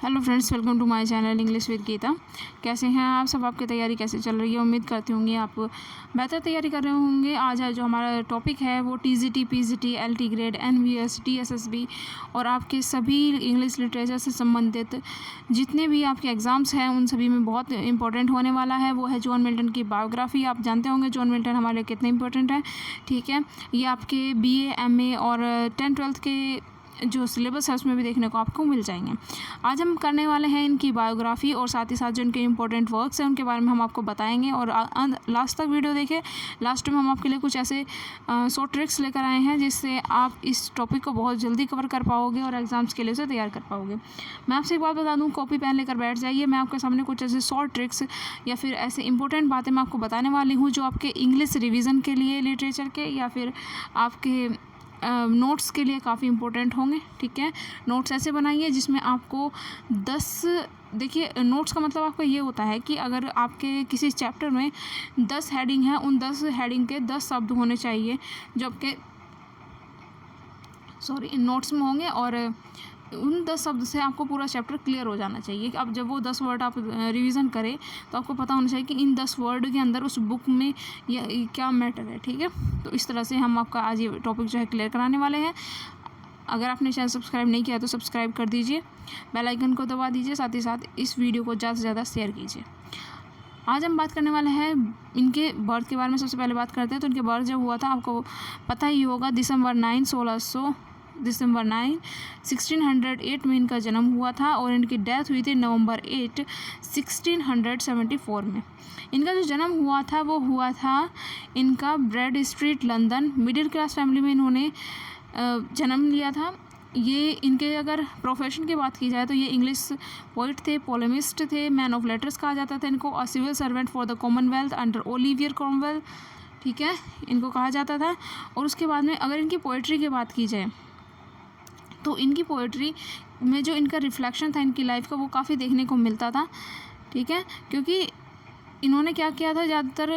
Hello friends, welcome to my channel English with Geeta. कैसे हैं आप सब? आपकी तैयारी कैसे चल रही है? उम्मीद करती होंगी आप बेहतर तैयारी कर रहे होंगे। आज जो हमारा टॉपिक है वो TGT, PGT, LT grade, NVS, TSSB और आपके सभी इंग्लिश लिटरेचर से संबंधित जितने भी आपके एग्ज़ाम्स हैं उन सभी में बहुत इंपॉर्टेंट होने वाला है। वो है जॉन मिल्टन की बायोग्राफी। आप जानते होंगे जॉन मिल्टन हमारे लिए कितने इंपॉर्टेंट है। ठीक है, ये आपके बीए, एमए और 10th-12th के जो सिलेबस है उसमें भी देखने को आपको मिल जाएंगे। आज हम करने वाले हैं इनकी बायोग्राफी और साथ ही साथ जो इनके इंपॉर्टेंट वर्क्स हैं उनके बारे में हम आपको बताएंगे। और लास्ट तक वीडियो देखें। लास्ट में हम आपके लिए कुछ ऐसे शॉर्ट ट्रिक्स लेकर आए हैं जिससे आप इस टॉपिक को बहुत जल्दी कवर कर पाओगे और एग्जाम्स के लिए उसे तैयार कर पाओगे। मैं आपसे एक बात बता दूँ, कॉपी पेन लेकर बैठ जाइए। मैं आपके सामने कुछ ऐसे शॉर्ट ट्रिक्स या फिर ऐसे इंपॉर्टेंट बातें मैं आपको बताने वाली हूँ जो आपके इंग्लिश रिविज़न के लिए, लिटरेचर के या फिर आपके नोट्स के लिए काफ़ी इंपॉर्टेंट होंगे। ठीक है, नोट्स ऐसे बनाइए जिसमें आपको 10 देखिए, नोट्स का मतलब आपका ये होता है कि अगर आपके किसी चैप्टर में 10 हेडिंग है, उन 10 हेडिंग के 10 शब्द होने चाहिए जो आपके नोट्स में होंगे और उन 10 शब्द से आपको पूरा चैप्टर क्लियर हो जाना चाहिए। अब जब वो 10 वर्ड आप रिवीजन करें तो आपको पता होना चाहिए कि इन 10 वर्ड के अंदर उस बुक में ये क्या मैटर है। ठीक है, तो इस तरह से हम आपका आज ये टॉपिक जो है क्लियर कराने वाले हैं। अगर आपने चैनल सब्सक्राइब नहीं किया तो सब्सक्राइब कर दीजिए, बेल आइकन को दबा दीजिए, साथ ही साथ इस वीडियो को ज़्यादा से ज़्यादा शेयर कीजिए। आज हम बात करने वाले हैं इनके बर्थ के बारे में। सबसे पहले बात करते हैं तो इनके बर्थ जब हुआ था आपको पता ही होगा, दिसंबर 9 1608 में इनका जन्म हुआ था और इनकी डेथ हुई थी नवंबर 8 1674 में। इनका जो जन्म हुआ था वो हुआ था इनका Bread Street, London. Middle class family में इन्होंने जन्म लिया था। ये इनके अगर प्रोफेशन की बात की जाए तो ये इंग्लिश पोइट थे, पोलेमिस्ट थे, मैन ऑफ लेटर्स कहा जाता था इनको। A civil servant for the Commonwealth under Oliver Cromwell, ठीक है, इनको कहा जाता था। और उसके बाद में अगर इनकी पोइट्री की बात की जाए तो इनकी पोइट्री में जो इनका रिफ्लेक्शन था इनकी लाइफ का वो काफ़ी देखने को मिलता था। ठीक है, क्योंकि इन्होंने क्या किया था, ज़्यादातर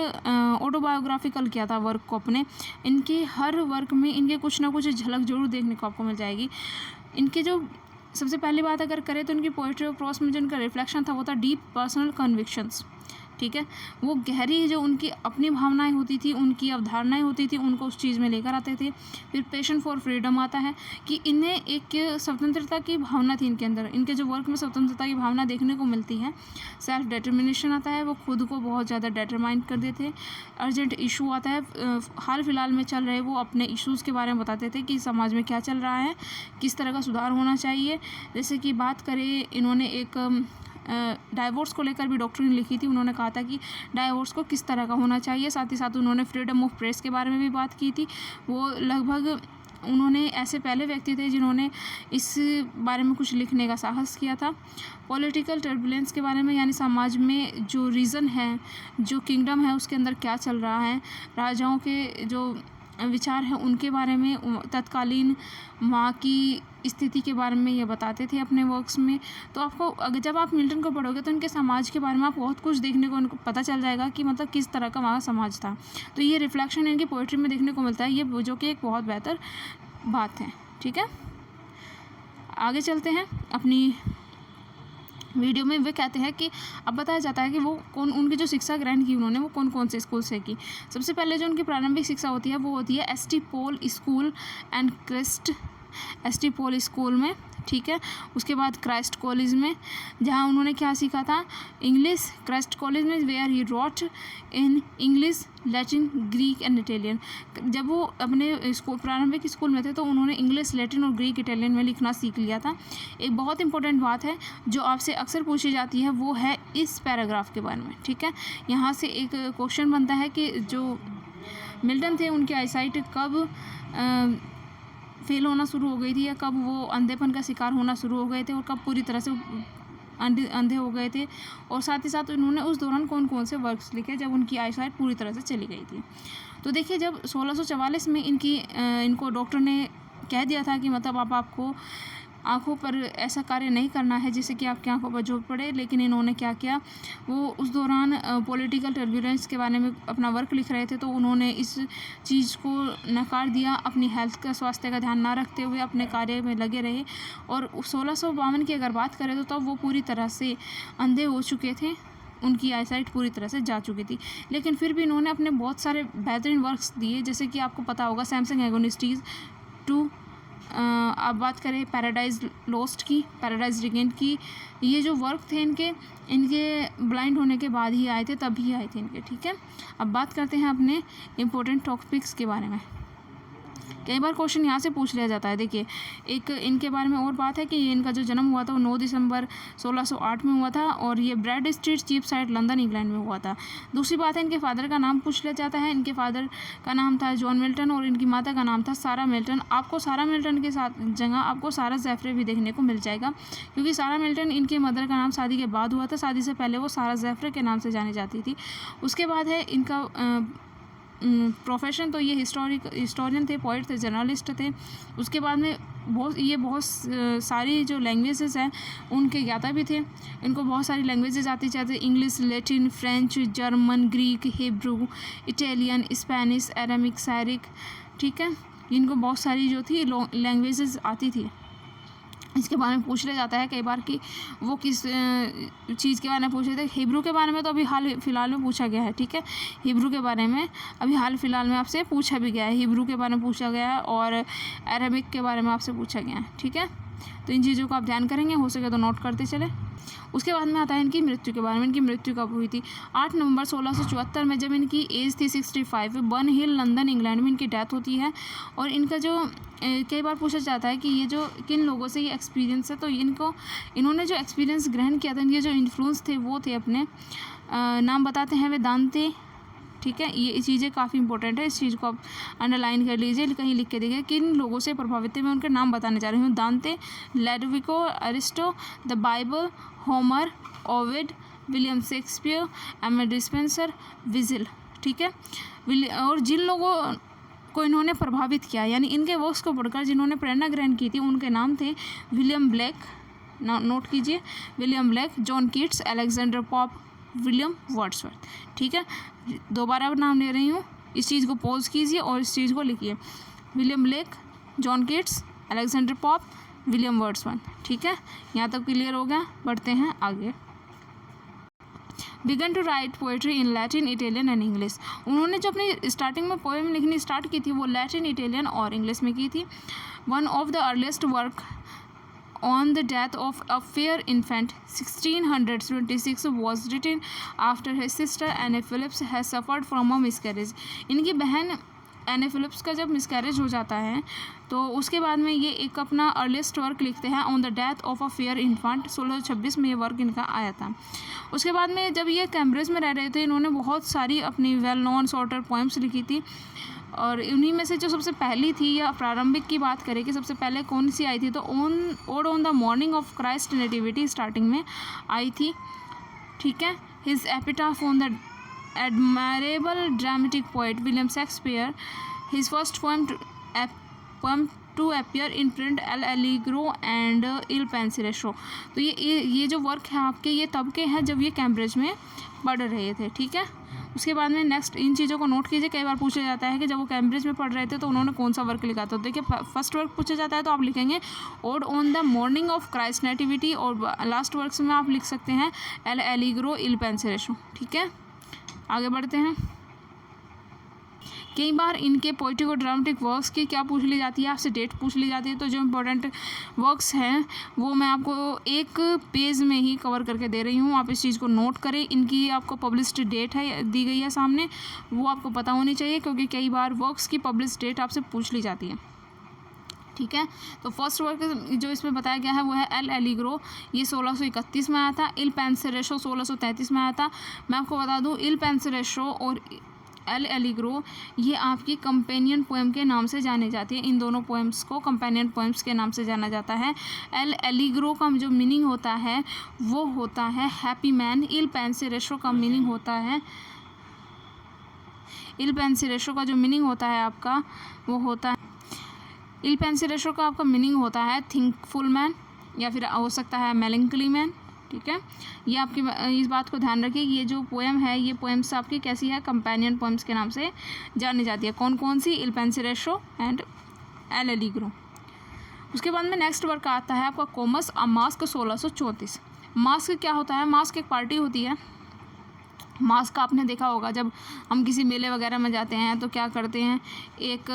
ऑटोबायोग्राफिकल किया था वर्क को अपने। इनके हर वर्क में इनके कुछ ना कुछ झलक जरूर देखने को आपको मिल जाएगी। इनके जो सबसे पहली बात अगर करें तो इनकी पोइट्री और प्रोस में जो इनका रिफ्लेक्शन था वो था डीप पर्सनल कन्विक्शंस। ठीक है, वो गहरी जो उनकी अपनी भावनाएं होती थी, उनकी अवधारणाएं होती थी, उनको उस चीज़ में लेकर आते थे। फिर पैशन फॉर फ्रीडम आता है कि इन्हें एक स्वतंत्रता की भावना थी इनके अंदर। इनके जो वर्क में स्वतंत्रता की भावना देखने को मिलती है। सेल्फ डिटर्मिनेशन आता है, वो खुद को बहुत ज़्यादा डिटरमाइन कर देते। अर्जेंट इशू आता है, हाल फिलहाल में चल रहे वो अपने इश्यूज़ के बारे में बताते थे कि समाज में क्या चल रहा है, किस तरह का सुधार होना चाहिए। जैसे कि बात करें, इन्होंने एक डाइवोर्स को लेकर भी डॉक्ट्रिन लिखी थी। उन्होंने कहा था कि डाइवोर्स को किस तरह का होना चाहिए। साथ ही साथ उन्होंने फ्रीडम ऑफ प्रेस के बारे में भी बात की थी। वो लगभग उन्होंने ऐसे पहले व्यक्ति थे जिन्होंने इस बारे में कुछ लिखने का साहस किया था। पॉलिटिकल टर्बुलेंस के बारे में, यानी समाज में जो रीज़न है, जो किंगडम है उसके अंदर क्या चल रहा है, राजाओं के जो विचार हैं उनके बारे में, तत्कालीन वहाँ की स्थिति के बारे में ये बताते थे अपने वर्क्स में। तो आपको अगर जब आप मिल्टन को पढ़ोगे तो इनके समाज के बारे में आप बहुत कुछ देखने को उनको पता चल जाएगा कि मतलब किस तरह का वहाँ समाज था। तो ये रिफ्लेक्शन इनकी पोइट्री में देखने को मिलता है, ये जो कि एक बहुत बेहतर बात है। ठीक है, आगे चलते हैं अपनी वीडियो में। वे कहते हैं कि अब बताया जाता है कि वो कौन, उनकी जो शिक्षा ग्रहण की उन्होंने वो कौन कौन से स्कूल से की। सबसे पहले जो उनकी प्रारंभिक शिक्षा होती है वो होती है ST. Paul school and Christ, ST. Paul school में। ठीक है, उसके बाद क्राइस्ट कॉलेज में, जहाँ उन्होंने क्या सीखा था, इंग्लिश। क्राइस्ट कॉलेज में where he wrote in English, Latin, Greek and Italian. जब वो अपने स्कूल प्रारंभिक स्कूल में थे तो उन्होंने इंग्लिश, लैटिन और ग्रीक, इटालियन में लिखना सीख लिया था। एक बहुत इंपॉर्टेंट बात है जो आपसे अक्सर पूछी जाती है वो है इस पैराग्राफ के बारे में। ठीक है, यहाँ से एक क्वेश्चन बनता है कि जो मिल्टन थे उनकी आईसाइट कब फेल होना शुरू हो गई थी, या कब वो अंधेपन का शिकार होना शुरू हो गए थे और कब पूरी तरह से अंधे हो गए थे। और साथ ही साथ उन्होंने उस दौरान कौन कौन से वर्क्स लिखे जब उनकी आईसाइट पूरी तरह से चली गई थी। तो देखिए, जब 1644 में इनको डॉक्टर ने कह दिया था कि मतलब अब आपको आँखों पर ऐसा कार्य नहीं करना है जिससे कि आपकी आँखों पर जोर पड़े। लेकिन इन्होंने क्या किया, वो उस दौरान पॉलिटिकल टर्ब्यूलेंस के बारे में अपना वर्क लिख रहे थे, तो उन्होंने इस चीज़ को नकार दिया। अपनी हेल्थ का, स्वास्थ्य का ध्यान ना रखते हुए अपने कार्य में लगे रहे। और 1652 की अगर बात करें तो तब वो पूरी तरह से अंधे हो चुके थे, उनकी आईसाइट पूरी तरह से जा चुकी थी। लेकिन फिर भी इन्होंने अपने बहुत सारे बेहतरीन वर्क्स दिए, जैसे कि आपको पता होगा सैमसंग एगोनिस्टीज 2, आप बात करें पैराडाइज लॉस्ट की, पैराडाइज रिगेंड की, ये जो वर्क थे इनके ब्लाइंड होने के बाद ही आए थे, तभी आए थे इनके। ठीक है, अब बात करते हैं अपने इम्पोर्टेंट टॉपिक्स के बारे में। कई बार क्वेश्चन यहाँ से पूछ लिया जाता है। देखिए, एक इनके बारे में और बात है कि इनका जो जन्म हुआ था वो 9 दिसंबर 1608 में हुआ था और ये ब्रैड स्ट्रीट चीपसाइड लंदन इंग्लैंड में हुआ था। दूसरी बात है, इनके फादर का नाम पूछ लिया जाता है। इनके फादर का नाम था जॉन मिल्टन और इनकी माता का नाम था सारा मिल्टन। आपको सारा मिल्टन के साथ जगह आपको सारा ज़ेफरे भी देखने को मिल जाएगा, क्योंकि सारा मिल्टन इनके मदर का नाम शादी के बाद हुआ था। शादी से पहले वो सारा ज़ेफरे के नाम से जानी जाती थी। उसके बाद है इनका प्रोफेशन, तो ये हिस्टोरियन थे, पोइट थे, जर्नलिस्ट थे। उसके बाद में बहुत सारी जो लैंग्वेजेस हैं उनके ज्ञाता भी थे। इनको बहुत सारी लैंग्वेजेस आती, जैसे English, Latin, French, German, Greek, Hebrew, Italian, Spanish, Aramaic, Cyrillic. ठीक है, इनको बहुत सारी जो थी लैंग्वेजेस आती थी। इसके बारे में पूछ लिया जाता है कई बार कि वो किस चीज़ के बारे में पूछ रहे थे। हिब्रू के बारे में तो अभी हाल फिलहाल में पूछा गया है। ठीक है, हिब्रू के बारे में अभी हाल फिलहाल में आपसे पूछा भी गया है, हिब्रू के बारे में पूछा गया है और अरेबिक के बारे में आपसे पूछा गया है। ठीक है, तो इन चीज़ों का आप ध्यान करेंगे, हो सके तो नोट करते चले। उसके बाद में आता है इनकी मृत्यु के बारे में। इनकी मृत्यु कब हुई थी? 8 नवंबर 1674 में, जब इनकी एज थी 65। बर्न हिल लंदन इंग्लैंड में इनकी डेथ होती है। और इनका जो कई बार पूछा जाता है कि ये जो किन लोगों से ये एक्सपीरियंस है, तो इन्होंने जो एक्सपीरियंस ग्रहण किया था, इनके जो इन्फ्लुएंस थे वो थे अपने नाम बताते हैं वे दांते। ठीक है, ये चीज़ें काफ़ी इंपॉर्टेंट है, इस चीज़ को आप अंडरलाइन कर लीजिए, कहीं लिख के देखिए किन लोगों से प्रभावित थे। मैं उनके नाम बताने जा रही हूँ। Dante, Ludovico, Ariosto, the Bible, Homer, Ovid, William Shakespeare, M Spenser, Virgil. ठीक है, और जिन लोगों को इन्होंने प्रभावित किया, यानी इनके वर्क्स को पढ़कर जिन्होंने प्रेरणा ग्रहण की थी, उनके नाम थे विलियम ब्लेक, नोट कीजिए, William Blake, John Keats, Alexander Pope, William Wordsworth. ठीक है, दोबारा नाम ले रही हूँ, इस चीज़ को पॉज कीजिए और इस चीज़ को लिखिए। William Blake, John Keats, Alexander Pope, William Wordsworth. ठीक है, यहाँ तक क्लियर हो गया। बढ़ते हैं आगे। Began to write poetry in Latin, Italian and English. उन्होंने जो अपनी स्टार्टिंग में पोएम लिखनी स्टार्ट की थी वो लैटिन, इटालियन और इंग्लिश में की थी। One of the earliest work on the death of a fair infant 1626 was written after his sister Anne Phillips has suffered from a miscarriage। इनकी बहन एने फिलिप्स का जब मिसकैरेज हो जाता है तो उसके बाद में ये एक अपना अर्लीस्ट वर्क लिखते हैं on the death of a fair infant. 1626 में ये वर्क इनका आया था। उसके बाद में जब ये कैम्ब्रिज में रह रहे थे, इन्होंने बहुत सारी अपनी वेल नोन शॉर्टर पोएम्स लिखी थी और उन्हीं में से जो सबसे पहली थी या प्रारंभिक की बात करें कि सबसे पहले कौन सी आई थी, तो ode on the morning of Christ nativity starting में आई थी। ठीक है, his epitaph on the admirable dramatic poet William Shakespeare, his first poem to appear in print L'Allegro and Il Penseroso. तो ये जो वर्क है आपके, ये तब के हैं जब ये कैम्ब्रिज में पढ़ रहे थे। ठीक है, उसके बाद में नेक्स्ट इन चीज़ों को नोट कीजिए। कई बार पूछा जाता है कि जब वो कैम्ब्रिज में पढ़ रहे थे तो उन्होंने कौन सा वर्क लिखा था। देखिए, फर्स्ट वर्क पूछा जाता है तो आप लिखेंगे odd on the morning of Christ nativity और लास्ट वर्क्स में आप लिख सकते हैं एल एलिग्रो इल पेंसिलेस्ट्रो। ठीक है, आगे बढ़ते हैं। कई बार इनके पोइटिक और ड्रामेटिक वर्क्स की क्या पूछ ली जाती है, आपसे डेट पूछ ली जाती है। तो जो इम्पोर्टेंट वर्क्स हैं वो मैं आपको एक पेज में ही कवर करके दे रही हूँ, आप इस चीज़ को नोट करें। इनकी आपको पब्लिश्ड डेट है दी गई है सामने, वो आपको पता होनी चाहिए क्योंकि कई बार वर्क्स की पब्लिश डेट आपसे पूछ ली जाती है। ठीक है, तो फर्स्ट वर्क जो इसमें बताया गया है वो है एल एलिग्रो, ये 1631 में आया था। इल पेंसिलेस्ट्रो 1633 में आया था। मैं आपको बता दूँ, इल पेंसिलेस्ट्रो और एल एलिग्रो ये आपकी कंपेनियन पोएम के नाम से जाने जाती है। इन दोनों पोएम्स को कंपेनियन पोएम्स के नाम से जाना जाता है। एल एलिग्रो का जो मीनिंग होता है वो होता है हैप्पी मैन। इल पेंसिलेस्ट्रो का मीनिंग होता है, इल पेंसिलेस्ट्रो का जो मीनिंग होता है आपका वो होता है, इल पेंसिलेस्ट्रो का आपका मीनिंग होता है थिंकफुल मैन। या फिर हो सकता है मेलंकली मैन, ठीक है। ये आपकी इस बात को ध्यान रखिए कि ये जो पोएम है ये पोएम्स आपकी कैसी है, कंपेनियन पोएम्स के नाम से जानी जाती है। कौन कौन सी, इल पेंसिलेस्ट्रो एंड एल एलिग्रो। उसके बाद में नेक्स्ट वर्क आता है आपका कोमस अ मास्क 1634। मास्क क्या होता है, मास्क एक पार्टी होती है। मास्क आपने देखा होगा जब हम किसी मेले वगैरह में जाते हैं तो क्या करते हैं, एक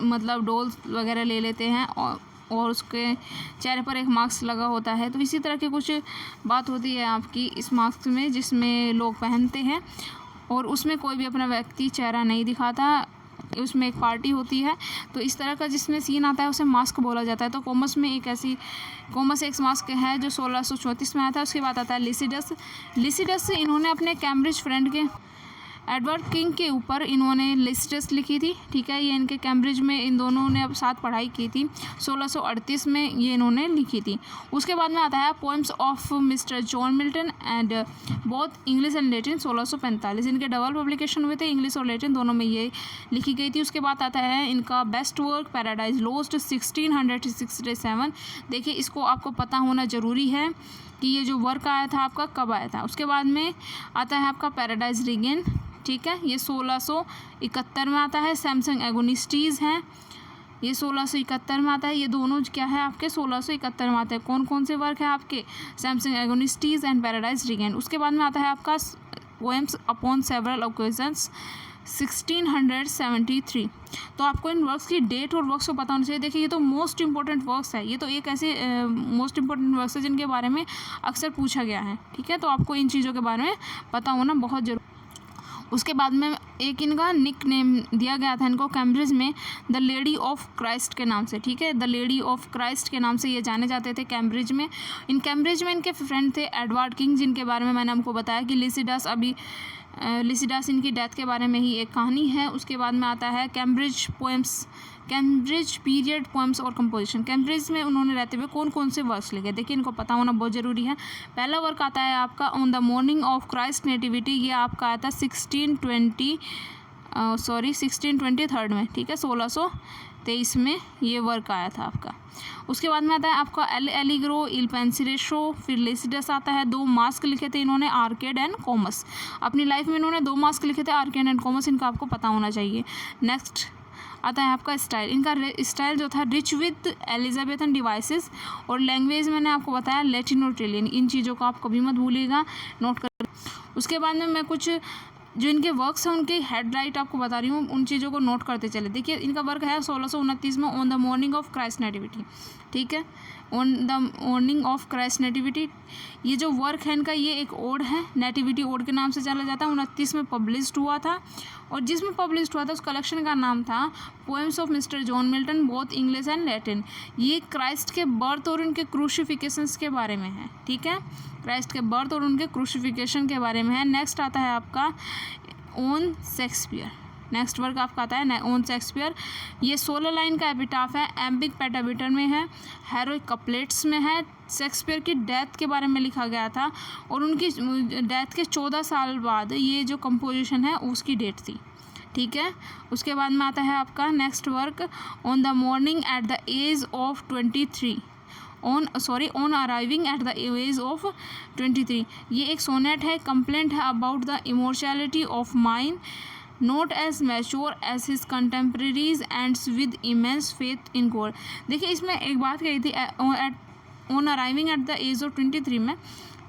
मतलब डोल्स वगैरह ले लेते हैं और उसके चेहरे पर एक मास्क लगा होता है। तो इसी तरह की कुछ बात होती है आपकी इस मास्क में, जिसमें लोग पहनते हैं और उसमें कोई भी अपना व्यक्ति चेहरा नहीं दिखाता, उसमें एक पार्टी होती है। तो इस तरह का जिसमें सीन आता है उसे मास्क बोला जाता है। तो कोमस में कोमस एक मास्क है जो 1634 में आया था। उसके बाद आता है लिसिडस इन्होंने अपने कैम्ब्रिज फ्रेंड के एडवर्ड किंग के ऊपर इन्होंने लिसिडस लिखी थी, ठीक है। ये इनके कैम्ब्रिज में इन दोनों ने अब साथ पढ़ाई की थी, 1638 में ये इन्होंने लिखी थी। उसके बाद में आता है poems of mister John Milton and both English and Latin 1645। इनके डबल पब्लिकेशन हुए थे, इंग्लिश और लैटिन दोनों में ये लिखी गई थी। उसके बाद आता है इनका बेस्ट वर्क पैराडाइज लोस्ट 1667। देखिए इसको आपको पता होना ज़रूरी है कि ये जो वर्क आया था आपका कब आया था। उसके बाद में आता है आपका पैराडाइज रिगेन, ठीक है, ये 1671 में आता है। सैमसंग एगोनिस्टीज़ हैं, ये 1671 में आता है। ये दोनों क्या है आपके 1671 में आते हैं। कौन कौन से वर्क है आपके, सैमसंग एगोनिस्टीज़ एंड पैराडाइज रिगेन। उसके बाद में आता है आपका पोएम्स अपॉन सेवरल ओकेजन्स 1673। तो आपको इन वर्क्स की डेट और वर्क्स को पता होना चाहिए। देखिए ये तो मोस्ट इंपॉर्टेंट वर्क्स है, ये तो एक ऐसे मोस्ट इंपॉर्टेंट वर्क्स है जिनके बारे में अक्सर पूछा गया है, ठीक है। तो आपको इन चीज़ों के बारे में पता होना बहुत जरूरी। उसके बाद में एक इनका निक नेम दिया गया था इनको कैम्ब्रिज में, द लेडी ऑफ क्राइस्ट के नाम से, ठीक है। द लेडी ऑफ क्राइस्ट के नाम से ये जाने जाते थे कैम्ब्रिज में। कैम्ब्रिज में इनके फ्रेंड थे एडवर्ड किंग, जिनके बारे में मैंने आपको बताया कि लिसिडास इनकी डेथ के बारे में ही एक कहानी है। उसके बाद में आता है कैम्ब्रिज पीरियड पोएम्स और कंपोजिशन। कैम्ब्रिज में उन्होंने रहते हुए कौन कौन से वर्क्स लिखे, देखिए इनको पता होना बहुत ज़रूरी है। पहला वर्क आता है आपका on the morning of Christ nativity, ये आपका आया था 1623 में, ठीक है, 1623 में ये वर्क आया था आपका। उसके बाद में आता है आपका एल एलिग्रो, इल पेंसिलेस्ट्रो, फिर लिसिडस आता है। 2 मास्क लिखे थे इन्होंने, आर्केड एंड कोमस। अपनी लाइफ में इन्होंने 2 मास्क लिखे थे, आर्केड एंड कोमस, इनका आपको पता होना चाहिए। नेक्स्ट आता है आपका स्टाइल। इनका स्टाइल जो था रिच विद एलिजाबेथन डिवाइसेस, और लैंग्वेज मैंने आपको बताया लैटिन और इटालियन। इन चीज़ों को आप कभी मत भूलिएगा, नोट कर। उसके बाद में मैं कुछ जो इनके वर्क्स हैं उनके हेडलाइट आपको बता रही हूँ, उन चीज़ों को नोट करते चले। देखिए इनका वर्क है 1629 में on the morning of Christ nativity, ठीक है, on the morning of Christ nativity. ये जो वर्क है इनका ये एक ओड है, नेटिविटी ओड के नाम से चला जाता है। 29 में पब्लिश्ड हुआ था, और जिसमें पब्लिश्ड हुआ था उस कलेक्शन का नाम था poems of mister John Milton both English and Latin. ये क्राइस्ट के बर्थ और उनके क्रूसिफिकेशंस के बारे में है, ठीक है, क्राइस्ट के बर्थ और उनके क्रूसिफिकेशन के बारे में है। नेक्स्ट आता है आपका ऑन शेक्सपियर। नेक्स्ट वर्क आपका आता है ऑन शेक्सपियर। ये 16 लाइन का एपिटाफ है, एम्बिक पेटाबिटर में है, हेरोइक कपलेट्स में है। शेक्सपियर की डेथ के बारे में लिखा गया था, और उनकी डेथ के 14 साल बाद ये जो कंपोजिशन है उसकी डेट थी, ठीक है। उसके बाद में आता है आपका next work on the morning at the age of 23 on arriving at the age of 23। ये एक सोनेट है, कंप्लेंट है about the immortality of mind, not as mature as his contemporaries ends with immense faith in God. देखिए इसमें एक बात कही थी on arriving at the age of 23 में,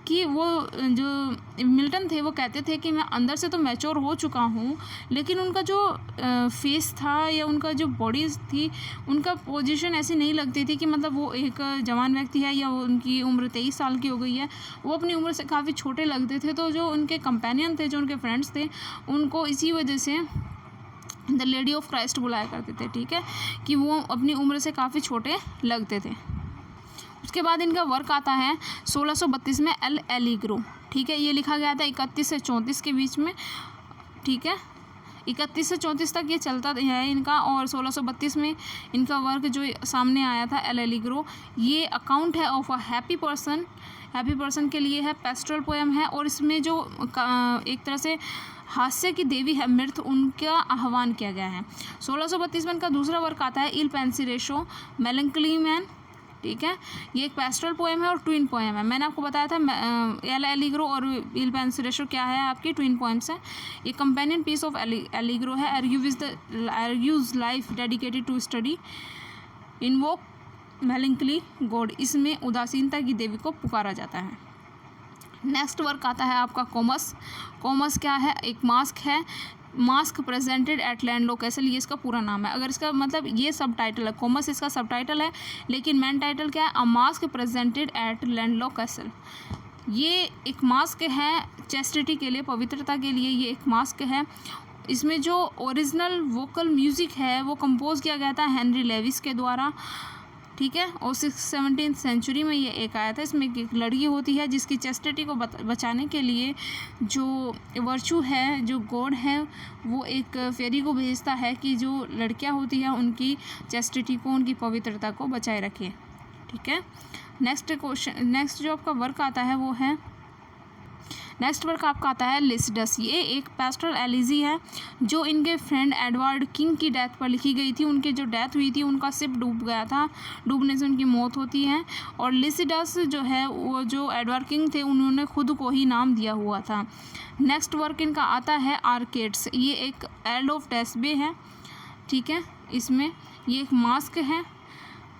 कि वो जो मिल्टन थे वो कहते थे कि मैं अंदर से तो मैच्योर हो चुका हूँ, लेकिन उनका जो फेस था या उनका जो बॉडी थी, उनका पोजीशन ऐसी नहीं लगती थी कि मतलब वो एक जवान व्यक्ति है या उनकी उम्र 23 साल की हो गई है। वो अपनी उम्र से काफ़ी छोटे लगते थे। तो जो उनके कंपेनियन थे, जो उनके फ्रेंड्स थे, उनको इसी वजह से द लेडी ऑफ क्राइस्ट बुलाया करते थे, ठीक है, कि वो अपनी उम्र से काफ़ी छोटे लगते थे। उसके बाद इनका वर्क आता है 1632 में एल एलिग्रो, ठीक है। ये लिखा गया था 31 से 34 के बीच में, ठीक है, 31 से 34 तक ये चलता है इनका। और 1632 में इनका वर्क जो सामने आया था एल एलिग्रो, ये अकाउंट है ऑफ अ हैप्पी पर्सन के लिए है, पेस्टरल पोएम है, और इसमें जो एक तरह से हास्य की देवी है मृत, उनका आह्वान किया गया है। 1632 में इनका दूसरा वर्क आता है इल पेंसिलेस्ट्रो, मेलंकली मैन, ठीक है। ये एक पेस्टल पोएम है और ट्विन पोएम है। मैंने आपको बताया था एल एलिग्रो और इल पेंसिलेशो क्या है, आपकी ट्विन पोएम्स है। ये कंपेनियन पीस ऑफ एलिग्रो है। Argues life dedicated to study invoke melancholy god, इसमें उदासीनता की देवी को पुकारा जाता है। नेक्स्ट वर्क आता है आपका कोमस। कोमस क्या है, एक मास्क है। Mask presented at Ludlow Castle, ये इसका पूरा नाम है। अगर इसका मतलब ये सब टाइटल है, कोमस इसका सब टाइटल है, लेकिन मेन टाइटल क्या है, a masque presented at Ludlow Castle. ये एक मास्क है चेस्टिटी के लिए, पवित्रता के लिए ये एक मास्क है। इसमें जो ओरिजिनल वोकल म्यूज़िक है वो कंपोज किया गया था हेनरी लेविस के द्वारा, ठीक है। और 17th सेंचुरी में ये एक आया था। इसमें एक लड़की होती है जिसकी चेस्टिटी को बचाने के लिए जो वर्चू है, जो गॉड है, वो एक फेरी को भेजता है कि जो लड़कियां होती हैं उनकी चेस्टिटी को, उनकी पवित्रता को बचाए रखे, ठीक है। नेक्स्ट जो आपका वर्क आता है वो है, नेक्स्ट वर्क आपका आता है लिसिडस। ये एक पेस्टल एलिजी है जो इनके फ्रेंड एडवर्ड किंग की डेथ पर लिखी गई थी। उनकी जो डेथ हुई थी, उनका शिप डूब गया था, डूबने से उनकी मौत होती है। और लिसिडस जो है वो जो एडवर्ड किंग थे उन्होंने खुद को ही नाम दिया हुआ था। नेक्स्ट वर्क इनका आता है आर्केड्स। ये एक एल्ड ऑफ टेस्बे है, ठीक है। इसमें ये एक मास्क है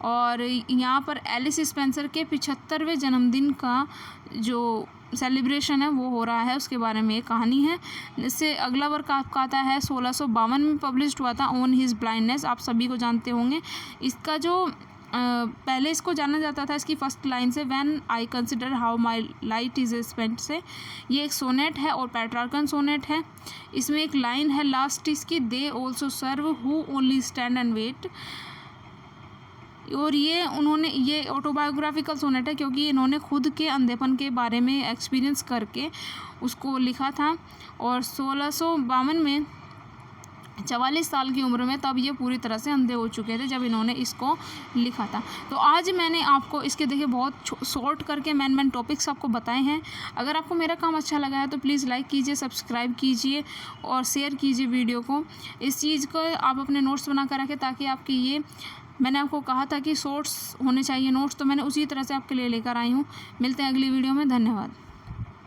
और यहाँ पर एलिस स्पेंसर के 75वें जन्मदिन का जो सेलिब्रेशन है वो हो रहा है, उसके बारे में एक कहानी है। इससे अगला वर्क आपका आता है 1652 में पब्लिश्ड हुआ था, ऑन हिज ब्लाइंडनेस। आप सभी को जानते होंगे। इसका जो पहले इसको जाना जाता था इसकी फर्स्ट लाइन से, when I consider how my light is spent से। ये एक सोनेट है और पेट्रार्कन सोनेट है। इसमें एक लाइन है लास्ट इसकी, they also serve who only stand and wait. और ये ऑटोबायोग्राफिकल सोनेट है क्योंकि इन्होंने खुद के अंधेपन के बारे में एक्सपीरियंस करके उसको लिखा था। और 1652 में 44 साल की उम्र में तब ये पूरी तरह से अंधे हो चुके थे जब इन्होंने इसको लिखा था। तो आज मैंने आपको इसके देखिए बहुत शॉर्ट करके मेन टॉपिक्स आपको बताए हैं। अगर आपको मेरा काम अच्छा लगा है तो प्लीज़ लाइक कीजिए, सब्सक्राइब कीजिए और शेयर कीजिए वीडियो को। इस चीज़ को आप अपने नोट्स बना कर रखें ताकि आपकी ये, मैंने आपको कहा था कि शॉर्ट्स होने चाहिए नोट्स, तो मैंने उसी तरह से आपके लिए लेकर आई हूँ। मिलते हैं अगली वीडियो में, धन्यवाद।